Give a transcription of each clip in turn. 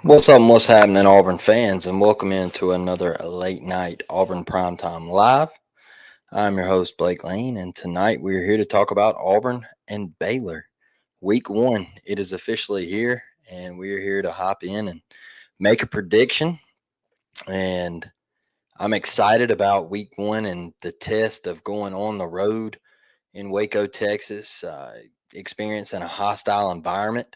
What's up? And what's happening, Auburn fans? And welcome into another late night Auburn Primetime Live. I'm your host, Blake Lane, and tonight we're here to talk about Auburn and Baylor. Week 1, it is officially here, and we're here to hop in and make a prediction. And I'm excited about Week 1 and the test of going on the road in Waco, Texas, experiencing a hostile environment,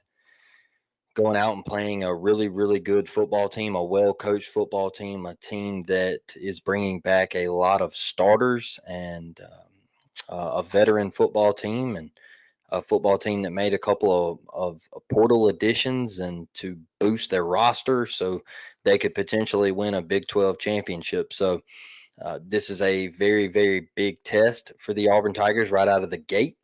going out and playing a really, really good football team, a well-coached football team, a team that is bringing back a lot of starters and a veteran football team, and a football team that made a couple of portal additions and to boost their roster so they could potentially win a Big 12 championship. So this is a very, very big test for the Auburn Tigers right out of the gate.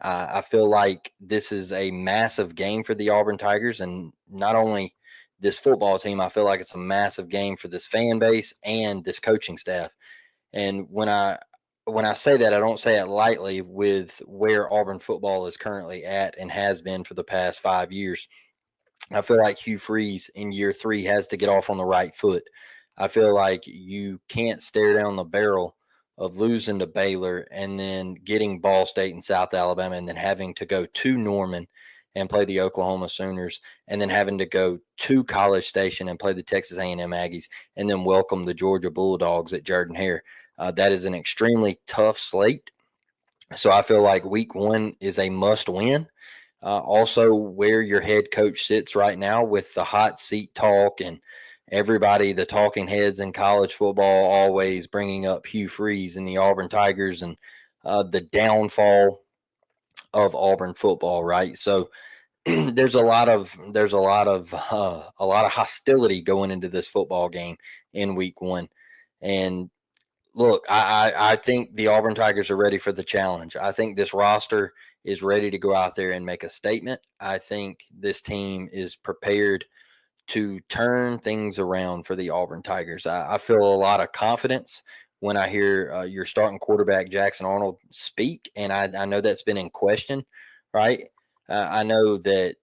I feel like this is a massive game for the Auburn Tigers, and not only this football team, I feel like it's a massive game for this fan base and this coaching staff. And when I say that, I don't say it lightly with where Auburn football is currently at and has been for the past 5 years. I feel like Hugh Freeze in year 3 has to get off on the right foot. I feel like you can't stare down the barrel of losing to Baylor and then getting Ball State and South Alabama and then having to go to Norman and play the Oklahoma Sooners and then having to go to College Station and play the Texas A&M Aggies and then welcome the Georgia Bulldogs at Jordan-Hare. That is an extremely tough slate. So I feel like week 1 is a must win. Also, where your head coach sits right now with the hot seat talk and everybody, the talking heads in college football, always bringing up Hugh Freeze and the Auburn Tigers and the downfall of Auburn football, right? So there's a lot of hostility going into this football game in week 1, and look, I think the Auburn Tigers are ready for the challenge. I think this roster is ready to go out there and make a statement. I think this team is prepared to turn things around for the Auburn Tigers. I feel a lot of confidence when I hear your starting quarterback, Jackson Arnold, speak, and I know that's been in question, right? I know that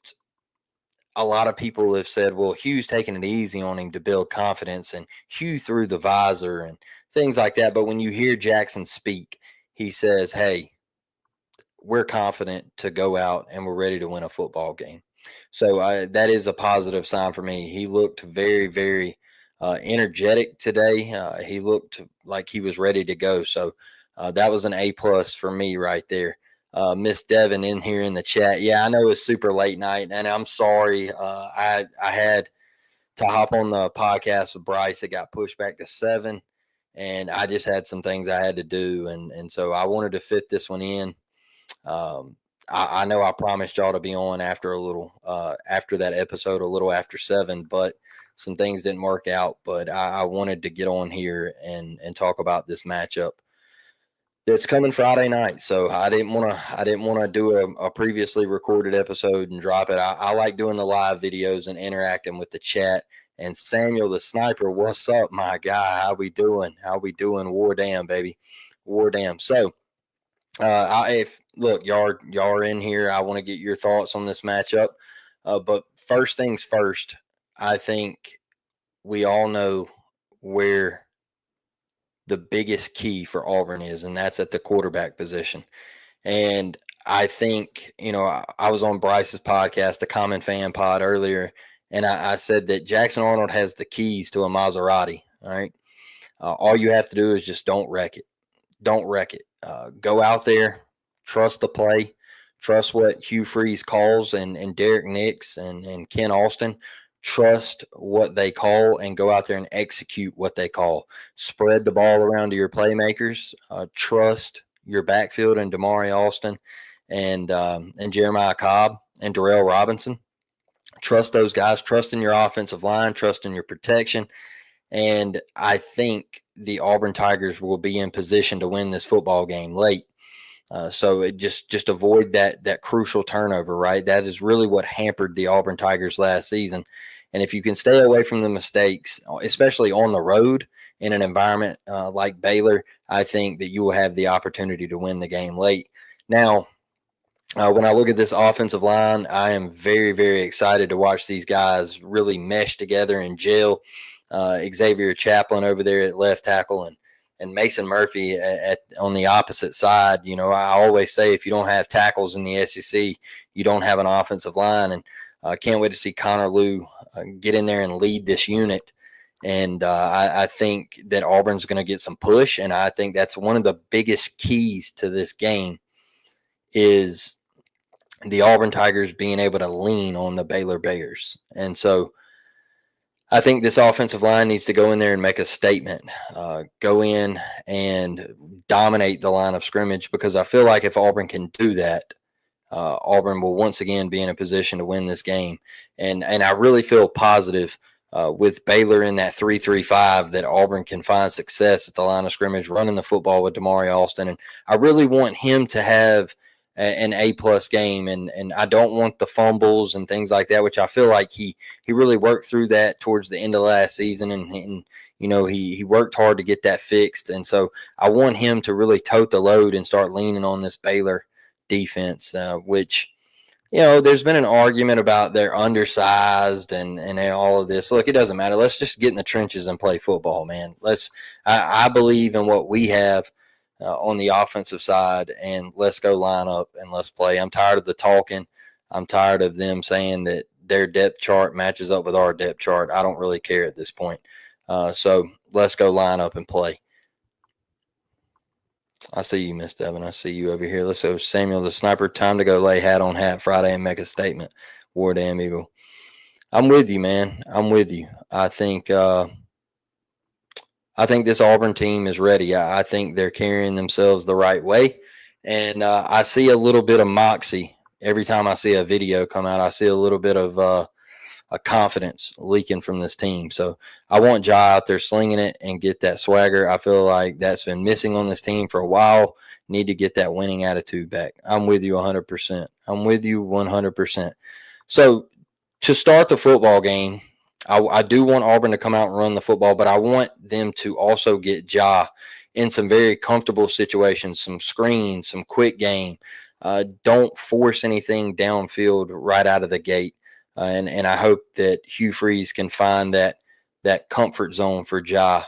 a lot of people have said, well, Hugh's taking it easy on him to build confidence, and Hugh threw the visor and things like that. But when you hear Jackson speak, he says, hey, we're confident to go out and we're ready to win a football game. So that is a positive sign for me. He looked very, very energetic today. He looked like he was ready to go. So that was an A plus for me right there. Miss Devin in here in the chat. Yeah, I know it's super late night, and I'm sorry. I had to hop on the podcast with Bryce. It got pushed back to 7, and I just had some things I had to do, and so I wanted to fit this one in. I know I promised y'all to be on after after that episode, a little after 7, but some things didn't work out. But I wanted to get on here and talk about this matchup that's coming Friday night. So I didn't want to do a previously recorded episode and drop it. I like doing the live videos and interacting with the chat. And Samuel the Sniper, what's up, my guy? How we doing? War damn, baby, war damn. So if look, y'all are in here, I want to get your thoughts on this matchup. But first things first, I think we all know where the biggest key for Auburn is, and that's at the quarterback position. And I think, I was on Bryce's podcast, the Common Fan Pod, earlier, and I said that Jackson Arnold has the keys to a Maserati. All right. All you have to do is just don't wreck it. Don't wreck it. Go out there, trust the play, trust what Hugh Freeze calls, and Derek Nix and Ken Austin. Trust what they call and go out there and execute what they call. Spread the ball around to your playmakers. Trust your backfield and Damari Austin, and Jeremiah Cobb and Darrell Robinson. Trust those guys. Trust in your offensive line. Trust in your protection. And I think the Auburn Tigers will be in position to win this football game late. So it just avoid that crucial turnover, right? That is really what hampered the Auburn Tigers last season. And if you can stay away from the mistakes, especially on the road in an environment like Baylor, I think that you will have the opportunity to win the game late. Now, when I look at this offensive line, I am very, very excited to watch these guys really mesh together and gel. Xavier Chaplin over there at left tackle and Mason Murphy on the opposite side. You know, I always say if you don't have tackles in the SEC, you don't have an offensive line. And I can't wait to see Connor Lew get in there and lead this unit. And I think that Auburn's going to get some push. And I think that's one of the biggest keys to this game is the Auburn Tigers being able to lean on the Baylor Bears. And so I think this offensive line needs to go in there and make a statement, go in and dominate the line of scrimmage, because I feel like if Auburn can do that, Auburn will once again be in a position to win this game. And I really feel positive with Baylor in that 3-3-5 that Auburn can find success at the line of scrimmage, running the football with Damari Alston. And I really want him to have an A-plus game, and I don't want the fumbles and things like that, which I feel like he really worked through that towards the end of last season, and you know, he worked hard to get that fixed. And so I want him to really tote the load and start leaning on this Baylor defense, which, you know, there's been an argument about they're undersized and all of this. Look, it doesn't matter. Let's just get in the trenches and play football, man. I believe in what we have on the offensive side, and let's go line up and let's play. I'm tired of the talking. I'm tired of them saying that their depth chart matches up with our depth chart. I don't really care at this point. So let's go line up and play. I see you, Miss Devin. I see you over here. Let's go, Samuel the Sniper. Time to go lay hat on hat Friday and make a statement. War Damn Eagle. I'm with you, man. I'm with you. I think this Auburn team is ready. I think they're carrying themselves the right way. And I see a little bit of moxie every time I see a video come out. I see a little bit of a confidence leaking from this team. So I want Ja out there slinging it and get that swagger. I feel like that's been missing on this team for a while. Need to get that winning attitude back. I'm with you 100%. I'm with you 100%. So to start the football game, I do want Auburn to come out and run the football, but I want them to also get Ja in some very comfortable situations, some screens, some quick game. Don't force anything downfield right out of the gate. And I hope that Hugh Freeze can find that comfort zone for Ja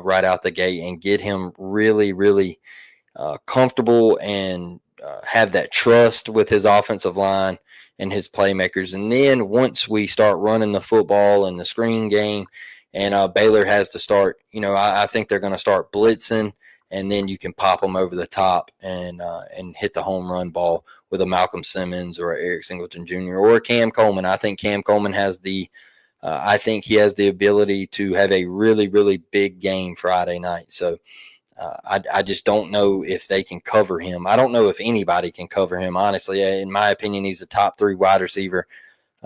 right out the gate and get him really, really comfortable and have that trust with his offensive line and his playmakers. And then once we start running the football and the screen game, and Baylor has to start, you know, I think they're going to start blitzing, and then you can pop them over the top and hit the home run ball with a Malcolm Simmons or Eric Singleton Jr. or Cam Coleman. I think Cam Coleman has the ability to have a really, really big game Friday night. So I just don't know if they can cover him. I don't know if anybody can cover him, honestly. In my opinion, he's a top 3 wide receiver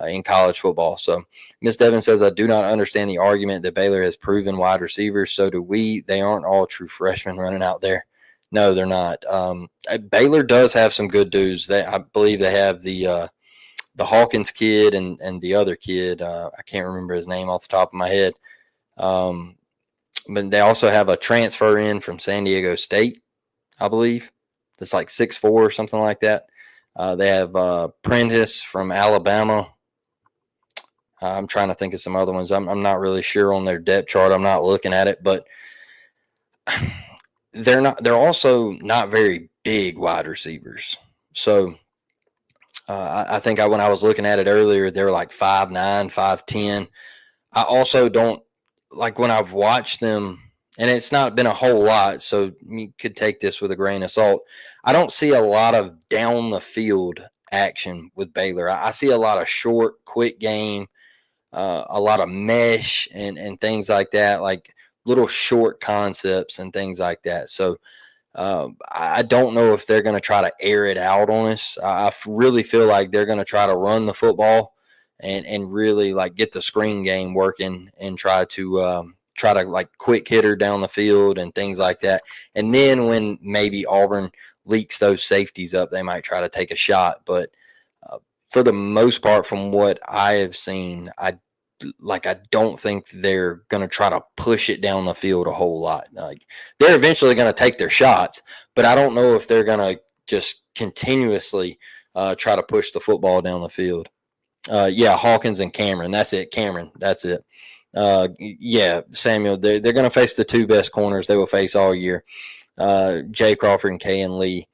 in college football. So Miss Devin says, I do not understand the argument that Baylor has proven wide receivers. So do we. They aren't all true freshmen running out there. No, they're not. Baylor does have some good dudes. I believe they have the Hawkins kid and the other kid. I can't remember his name off the top of my head. But they also have a transfer in from San Diego State, I believe. That's like 6'4" or something like that. They have Prentice from Alabama. I'm trying to think of some other ones. I'm not really sure on their depth chart. I'm not looking at it, but they're also not very big wide receivers. So I think when I was looking at it earlier, they were like 5'9", 5'10". I also don't like when I've watched them, and it's not been a whole lot, so you could take this with a grain of salt. I don't see a lot of down the field action with Baylor. I see a lot of short, quick game, a lot of mesh and things like that, like little short concepts and things like that. So I don't know if they're going to try to air it out on us. Really feel like they're going to try to run the football and really like get the screen game working and try to like quick hitter down the field and things like that. And then when maybe Auburn leaks those safeties up, they might try to take a shot. But for the most part, from what I have seen, I don't think they're going to try to push it down the field a whole lot. Like they're eventually going to take their shots, but I don't know if they're going to just continuously try to push the football down the field. Yeah, Hawkins and Cameron. That's it. Cameron. That's it. Yeah, Samuel. They're going to face the two best corners they will face all year. Jay Crawford and Kayan Lee.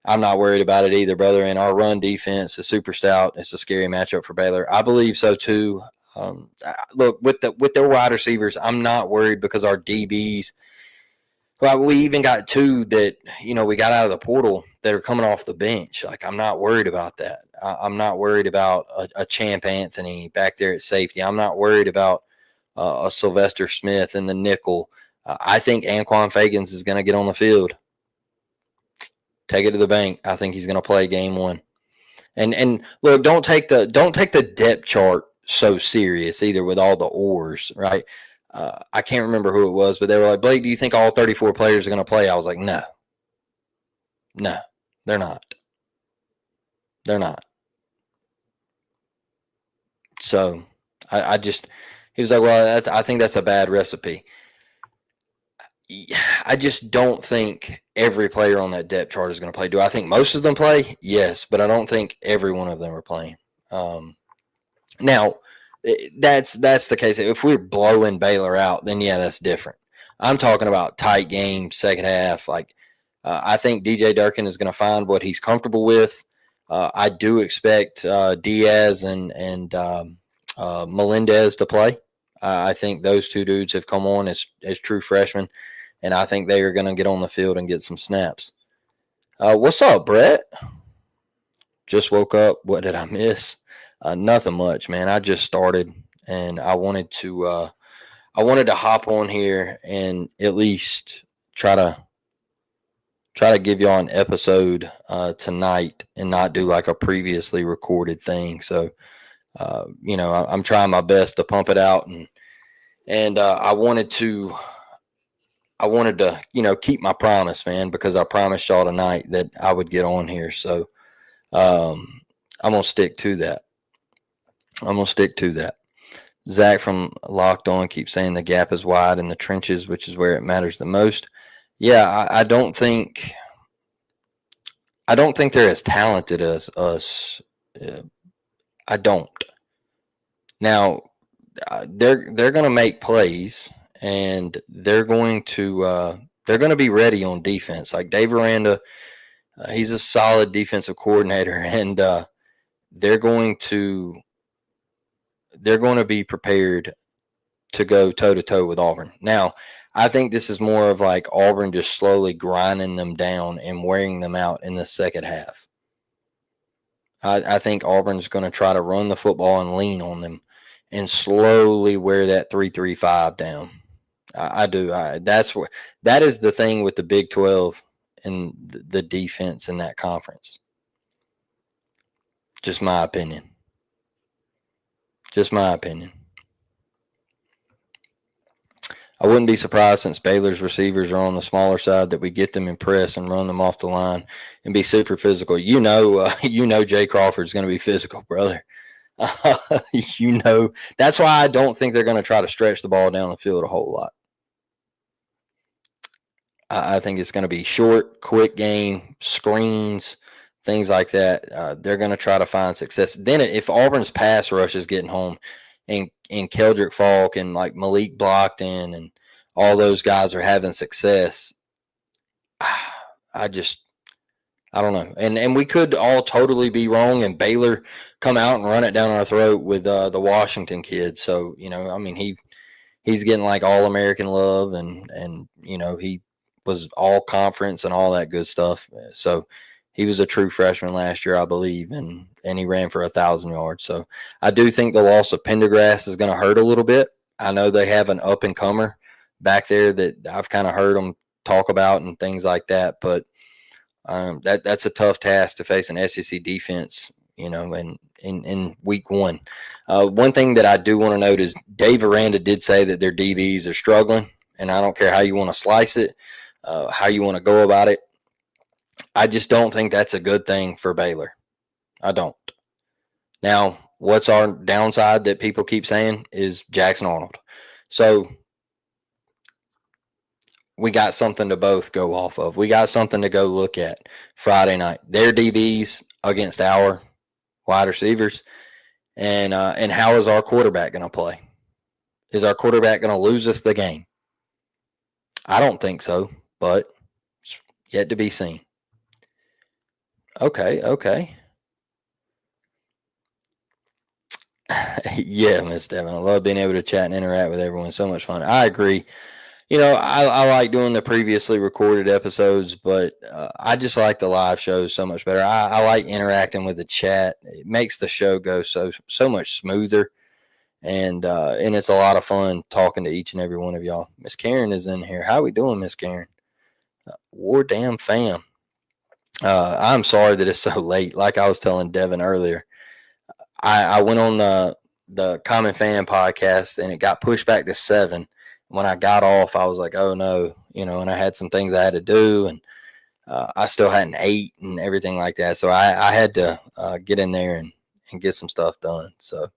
I'm not worried about it either, brother. And our run defense is super stout. It's a scary matchup for Baylor. I believe so too. Look, with their wide receivers, I'm not worried because our DBs. Well, we even got two that we got out of the portal that are coming off the bench. Like I'm not worried about that. I'm not worried about a Champ Anthony back there at safety. I'm not worried about a Sylvester Smith in the nickel. I think Anquan Fagans is going to get on the field. Take it to the bank. I think he's going to play game one. And look, don't take the depth chart so serious either with all the oars, right? I can't remember who it was, but they were like, Blake, do you think all 34 players are going to play? I was like, no, they're not. They're not. So he was like, well, I think that's a bad recipe. I just don't think every player on that depth chart is going to play. Do I think most of them play? Yes, but I don't think every one of them are playing. Now, that's the case. If we're blowing Baylor out, then yeah, that's different. I'm talking about tight games, second half. Like I think DJ Durkin is going to find what he's comfortable with. I do expect Diaz and Melendez to play. I think those two dudes have come on as true freshmen, and I think they are going to get on the field and get some snaps. What's up, Brett? Just woke up. What did I miss? Nothing much, man. I just started, and I wanted to hop on here and at least try to give y'all an episode tonight and not do like a previously recorded thing. So, I'm trying my best to pump it out, and I wanted to keep my promise, man, because I promised y'all tonight that I would get on here. So, I'm gonna stick to that. Zach from Locked On keeps saying the gap is wide in the trenches, which is where it matters the most. Yeah, I don't think they're as talented as us. I don't. Now, they're going to make plays, and they're going to be ready on defense. Like Dave Aranda, he's a solid defensive coordinator, and they're going to be prepared to go toe-to-toe with Auburn. Now, I think this is more of like Auburn just slowly grinding them down and wearing them out in the second half. I think Auburn's going to try to run the football and lean on them and slowly wear that 3-3-5 down. I do. That is the thing with the Big 12 and the defense in that conference. Just my opinion. I wouldn't be surprised, since Baylor's receivers are on the smaller side, that we get them in press and run them off the line and be super physical. Jay Crawford's going to be physical, brother. That's why I don't think they're going to try to stretch the ball down the field a whole lot. I think it's going to be short, quick game, screens, things like that. They're going to try to find success. Then if Auburn's pass rush is getting home, and Keldrick Falk and like Malik Blockton and all those guys are having success, I don't know. And we could all totally be wrong, and Baylor come out and run it down our throat with the Washington kid. So, he's getting like All-American love, and he was all conference and all that good stuff. So he was a true freshman last year, I believe, and he ran for 1,000 yards. So I do think the loss of Pendergrass is going to hurt a little bit. I know they have an up-and-comer back there that I've kind of heard them talk about and things like that. But that's a tough task to face an SEC defense, in week one. One thing that I do want to note is Dave Aranda did say that their DBs are struggling, and I don't care how you want to slice it, how you want to go about it. I just don't think that's a good thing for Baylor. I don't. Now, what's our downside that people keep saying is Jackson Arnold. So we got something to both go off of. We got something to go look at Friday night. Their DBs against our wide receivers. And how is our quarterback going to play? Is our quarterback going to lose us the game? I don't think so, but it's yet to be seen. Okay. Yeah, Miss Devin. I love being able to chat and interact with everyone. So much fun. I agree. I like doing the previously recorded episodes, but I just like the live shows so much better. I like interacting with the chat. It makes the show go so much smoother, and it's a lot of fun talking to each and every one of y'all. Miss Karen is in here. How we doing, Miss Karen? War damn fam. I'm sorry that it's so late. Like I was telling Devin earlier, I went on the Common Fan podcast and it got pushed back to 7. When I got off, I was like, oh no, and I had some things I had to do, and I still hadn't ate and everything like that. So I had to get in there and get some stuff done. So,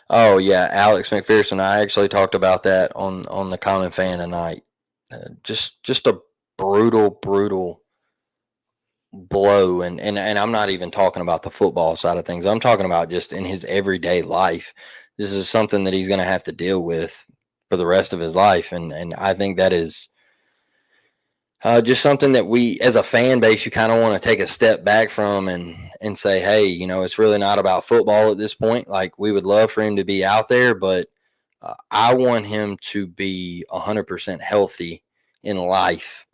oh yeah, Alex McPherson. I actually talked about that on the Common Fan tonight. Just a brutal blow, and I'm not even talking about the football side of things. I'm talking about just in his everyday life. This is something that he's going to have to deal with for the rest of his life, and I think that is just something that we, as a fan base, you kind of want to take a step back from and say, hey, it's really not about football at this point. Like, we would love for him to be out there, but I want him to be 100% healthy in life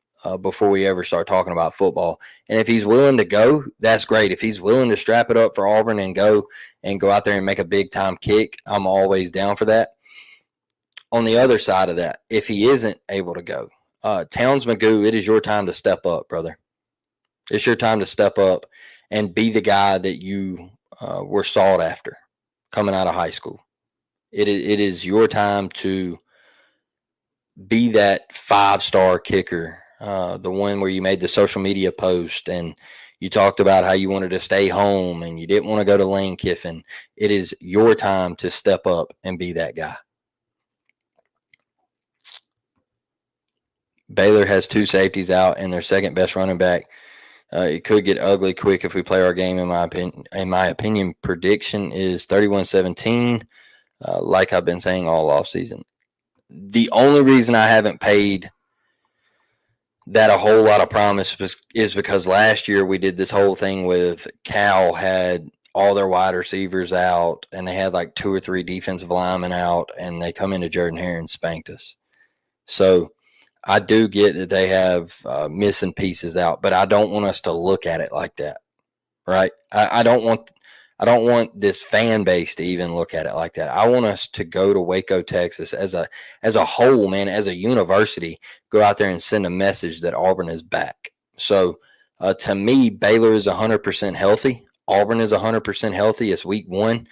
before we ever start talking about football. And if he's willing to go, that's great. If he's willing to strap it up for Auburn and go out there and make a big time kick, I'm always down for that. On the other side of that, if he isn't able to go, Towns Magoo, it is your time to step up, brother. It's your time to step up and be the guy that you were sought after coming out of high school. It is your time to be that 5-star kicker, the one where you made the social media post and you talked about how you wanted to stay home and you didn't want to go to Lane Kiffin. It is your time to step up and be that guy. Baylor has 2 safeties out and their second best running back. It could get ugly quick if we play our game, in my opinion. Prediction is 31-17, like I've been saying all offseason. The only reason I haven't paid that a whole lot of promise is because last year we did this whole thing with Cal had all their wide receivers out and they had like 2 or 3 defensive linemen out, and they come into Jordan Hare and spanked us. So I do get that they have missing pieces out, but I don't want us to look at it like that, right? I don't want this fan base to even look at it like that. I want us to go to Waco, Texas as a whole, man, as a university, go out there and send a message that Auburn is back. So to me, Baylor is 100% healthy. Auburn is 100% healthy. It's week 1.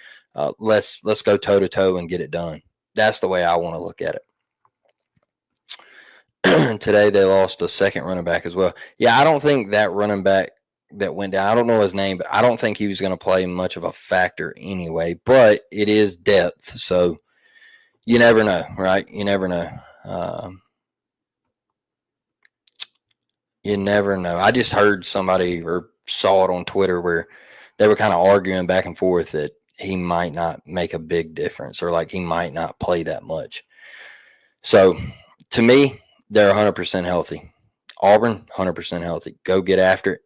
Let's go toe to toe and get it done. That's the way I want to look at it. Today they lost a second running back as well. Yeah, I don't think that running back that went down, I don't know his name, but I don't think he was going to play much of a factor anyway. But it is depth, so you never know, right? You never know. You never know. I just heard somebody or saw it on Twitter where they were kind of arguing back and forth that he might not make a big difference or like he might not play that much. So to me, they're 100% healthy. Auburn, 100% healthy. Go get after it,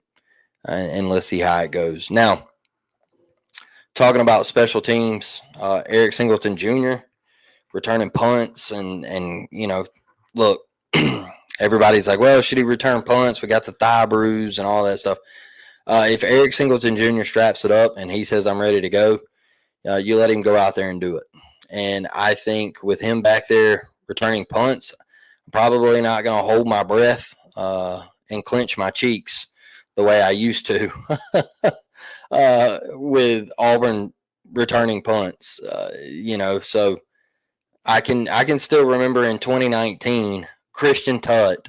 and let's see how it goes. Now, talking about special teams, Eric Singleton Jr. returning punts, and look, everybody's like, well, should he return punts? We got the thigh bruise and all that stuff. If Eric Singleton Jr. straps it up and he says, I'm ready to go, you let him go out there and do it. And I think with him back there returning punts, I'm probably not going to hold my breath and clench my cheeks the way I used to with Auburn returning punts. So I can still remember in 2019 Christian Tutt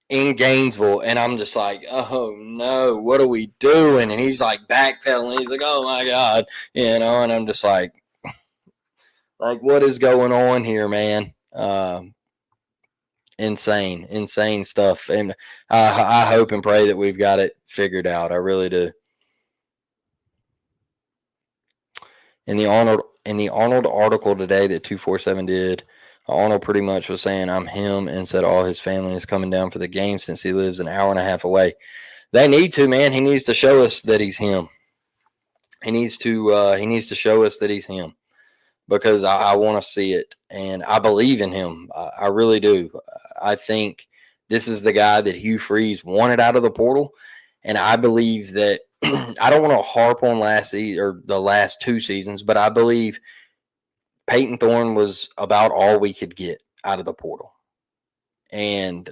in Gainesville, and I'm just like, oh no, what are we doing? And he's like backpedaling. He's like, oh my God, and I'm just like what is going on here, man? Insane stuff. And I hope and pray that we've got it figured out. I really do. In the Arnold article today that 247 did, Arnold pretty much was saying I'm him and said all his family is coming down for the game since he lives an hour and a half away. They need to, man. He needs to show us that he's him. He needs to show us that he's him, because I want to see it, and I believe in him. I really do. I think this is the guy that Hugh Freeze wanted out of the portal, and I believe that I don't want to harp on last season or the last 2 seasons, but I believe Peyton Thorne was about all we could get out of the portal. And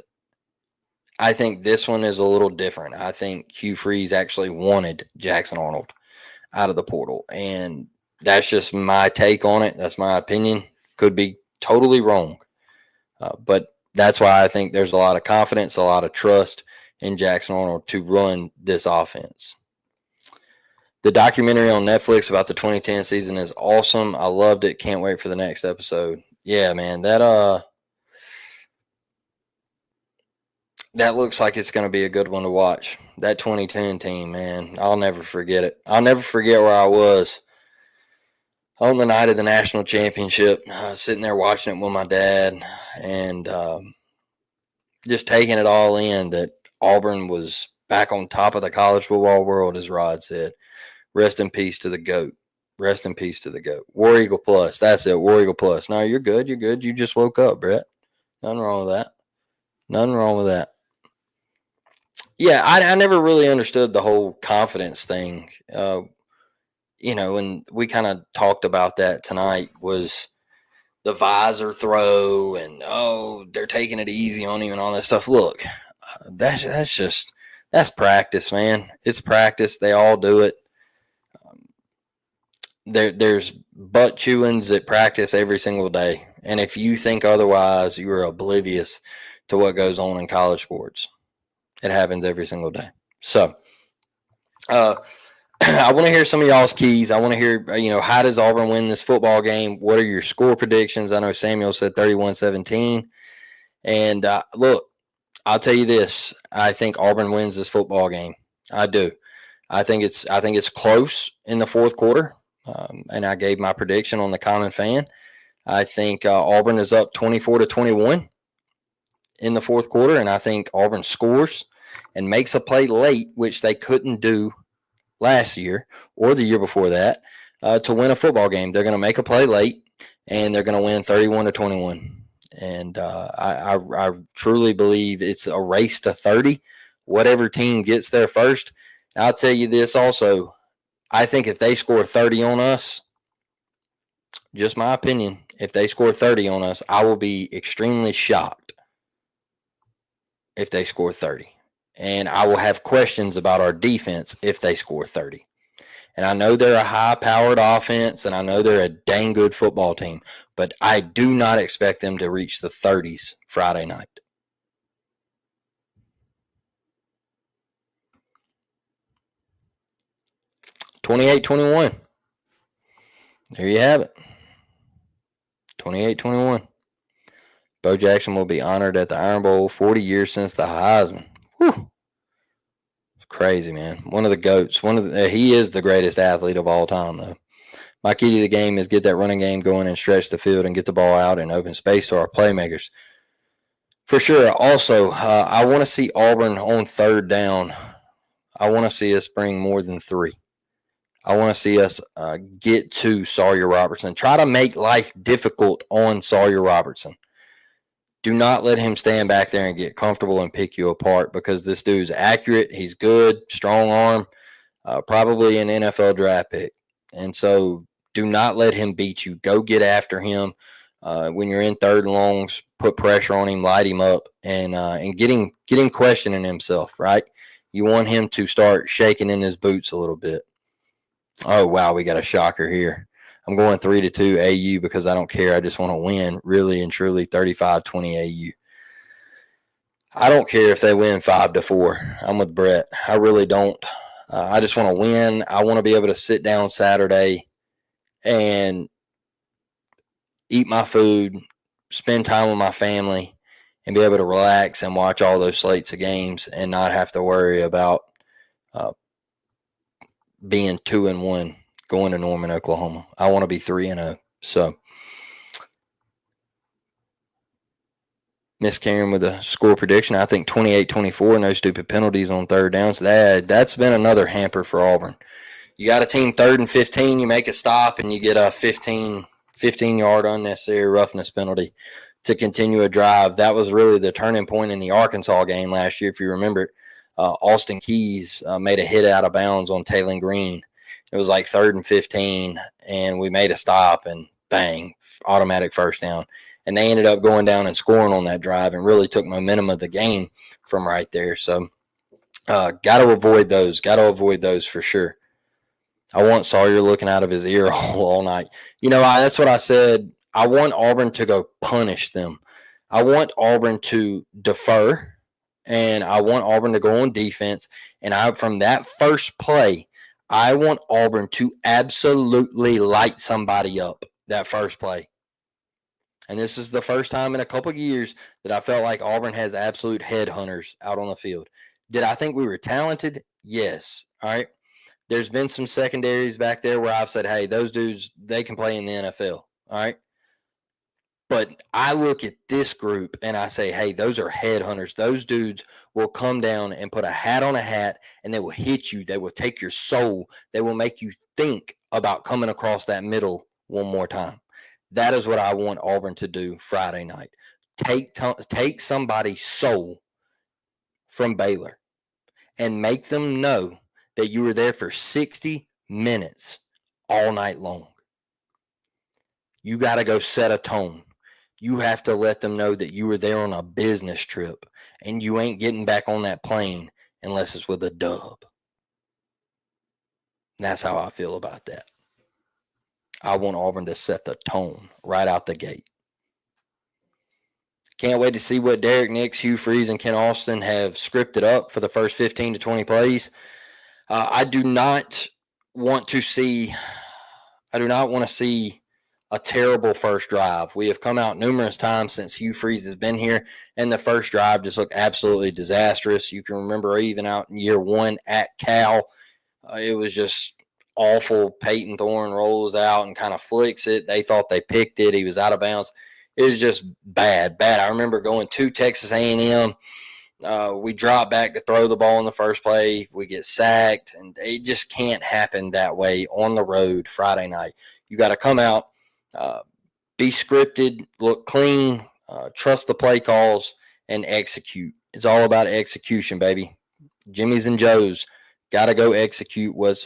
I think this one is a little different. I think Hugh Freeze actually wanted Jackson Arnold out of the portal. And that's just my take on it. That's my opinion. Could be totally wrong. But that's why I think there's a lot of confidence, a lot of trust in Jackson Arnold to run this offense. The documentary on Netflix about the 2010 season is awesome. I loved it. Can't wait for the next episode. Yeah, man, that looks like it's going to be a good one to watch. That 2010 team, man, I'll never forget it. I'll never forget where I was on the night of the national championship, sitting there watching it with my dad, and just taking it all in that Auburn was back on top of the college football world, as Rod said. Rest in peace to the GOAT. Rest in peace to the GOAT. War Eagle Plus. That's it. War Eagle Plus. No, you're good. You're good. You just woke up, Brett. Nothing wrong with that. Nothing wrong with that. Yeah, I never really understood the whole confidence thing. And we kind of talked about that tonight, was the visor throw and, they're taking it easy on him and all that stuff. Look, that's practice, man. It's practice. They all do it. There's butt chewings at practice every single day. And if you think otherwise, you are oblivious to what goes on in college sports. It happens every single day. So, I want to hear some of y'all's keys. I want to hear, how does Auburn win this football game? What are your score predictions? I know Samuel said 31-17. And look, I'll tell you this. I think Auburn wins this football game. I do. I think it's close in the fourth quarter. And I gave my prediction on the Common Fan. I think Auburn is up 24-21 in the fourth quarter, and I think Auburn scores and makes a play late, which they couldn't do last year or the year before that, to win a football game. They're going to make a play late, and they're going to win 31-21. And I truly believe it's a race to 30. Whatever team gets there first. I'll tell you this also. I think if they score 30 on us, just my opinion, if they score 30 on us, I will be extremely shocked if they score 30. And I will have questions about our defense if they score 30. And I know they're a high-powered offense, and I know they're a dang good football team, but I do not expect them to reach the 30s Friday night. (28-21). There you have it. 28-21. Bo Jackson will be honored at the Iron Bowl, 40 years since the Heisman. Whew. It's crazy, man. One of the GOATs. He is the greatest athlete of all time, though. My key to the game is get that running game going and stretch the field and get the ball out and open space to our playmakers. For sure. Also, I want to see Auburn on third down. I want to see us bring more than 3. I want to see us get to Sawyer Robertson. Try to make life difficult on Sawyer Robertson. Do not let him stand back there and get comfortable and pick you apart, because this dude's accurate. He's good, strong arm, probably an NFL draft pick. And so Do not let him beat you. Go get after him. When you're in third and longs, put pressure on him, light him up, and get him questioning himself, right? You want him to start shaking in his boots a little bit. Oh, wow, we got a shocker here. I'm going 3-2 AU because I don't care. I just want to win, really and truly, 35-20 AU. I don't care if they win 5-4. I'm with Brett. I really don't. I just want to win. I want to be able to sit down Saturday and eat my food, spend time with my family, and be able to relax and watch all those slates of games and not have to worry about being 2-1 going to Norman, Oklahoma. I want to be 3-0. So, Miss Karen with a score prediction. I think 28-24, no stupid penalties on third downs. That's been another hamper for Auburn. You got a team 3rd and 15, you make a stop, and you get a 15-yard unnecessary roughness penalty to continue a drive. That was really the turning point in the Arkansas game last year, if you remember. Austin Keys made a hit out of bounds on Taylor Green. It was like 3rd and 15, and we made a stop, and bang, automatic first down. And they ended up going down and scoring on that drive and really took momentum of the game from right there. So got to avoid those. Got to avoid those for sure. I want Sawyer looking out of his ear all night. That's what I said. I want Auburn to go punish them. I want Auburn to defer, and I want Auburn to go on defense. And from that first play, I want Auburn to absolutely light somebody up that first play. And this is the first time in a couple of years that I felt like Auburn has absolute headhunters out on the field. Did I think we were talented? Yes. All right. There's been some secondaries back there where I've said, hey, those dudes, they can play in the NFL. All right. But I look at this group and I say, hey, those are headhunters. Those dudes will come down and put a hat on a hat, and they will hit you. They will take your soul. They will make you think about coming across that middle one more time. That is what I want Auburn to do Friday night. Take somebody's soul from Baylor and make them know that you were there for 60 minutes all night long. You got to go set a tone. You have to let them know that you were there on a business trip and you ain't getting back on that plane unless it's with a dub. And that's how I feel about that. I want Auburn to set the tone right out the gate. Can't wait to see what Derek Nix, Hugh Freeze, and Ken Austin have scripted up for the first 15 to 20 plays. I do not want to see a terrible first drive. We have come out numerous times since Hugh Freeze has been here, and the first drive just looked absolutely disastrous. You can remember even out in year 1 at Cal, it was just awful. Peyton Thorne rolls out and kind of flicks it. They thought they picked it. He was out of bounds. It was just bad. I remember going to Texas A&M. We drop back to throw the ball in the first play. We get sacked, and it just can't happen that way on the road Friday night. You got to come out, be scripted, look clean, trust the play calls, and execute. It's all about execution, baby. Jimmy's and Joe's got to go execute what's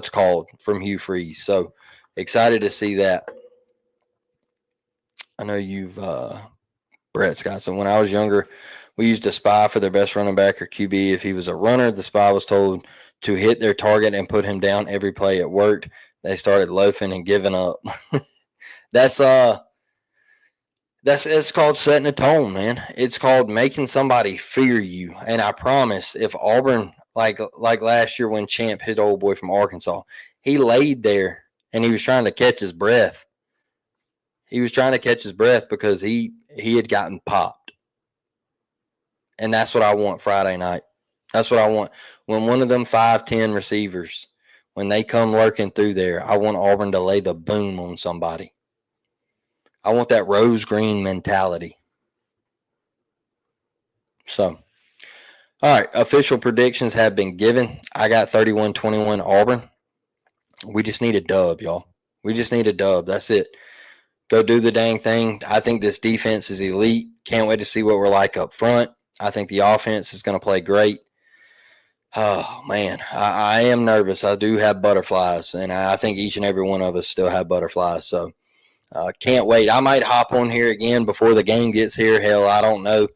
called from Hugh Freeze. So excited to see that. I know Brett Scott. So when I was younger, we used to spy for their best running back or QB. If he was a runner, the spy was told to hit their target and put him down every play. It worked. They started loafing and giving up. It's called setting a tone, man. It's called making somebody fear you. And I promise, if Auburn, like last year when Champ hit old boy from Arkansas, he laid there and he was trying to catch his breath. He was trying to catch his breath because he had gotten popped. And that's what I want Friday night. That's what I want. When one of them 5'10" receivers, when they come lurking through there, I want Auburn to lay the boom on somebody. I want that rose green mentality. So, all right, official predictions have been given. I got 31-21 Auburn. We just need a dub, y'all. We just need a dub. That's it. Go do the dang thing. I think this defense is elite. Can't wait to see what we're like up front. I think the offense is going to play great. Oh man, I am nervous. I do have butterflies, and I think each and every one of us still have butterflies. So can't wait. I might hop on here again before the game gets here. Hell, I don't know.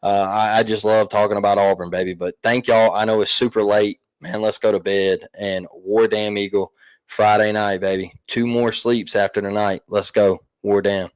I just love talking about Auburn, baby. But thank y'all. I know it's super late, man. Let's go to bed. And War Damn Eagle Friday night, baby. 2 more sleeps after tonight. Let's go. War Damn.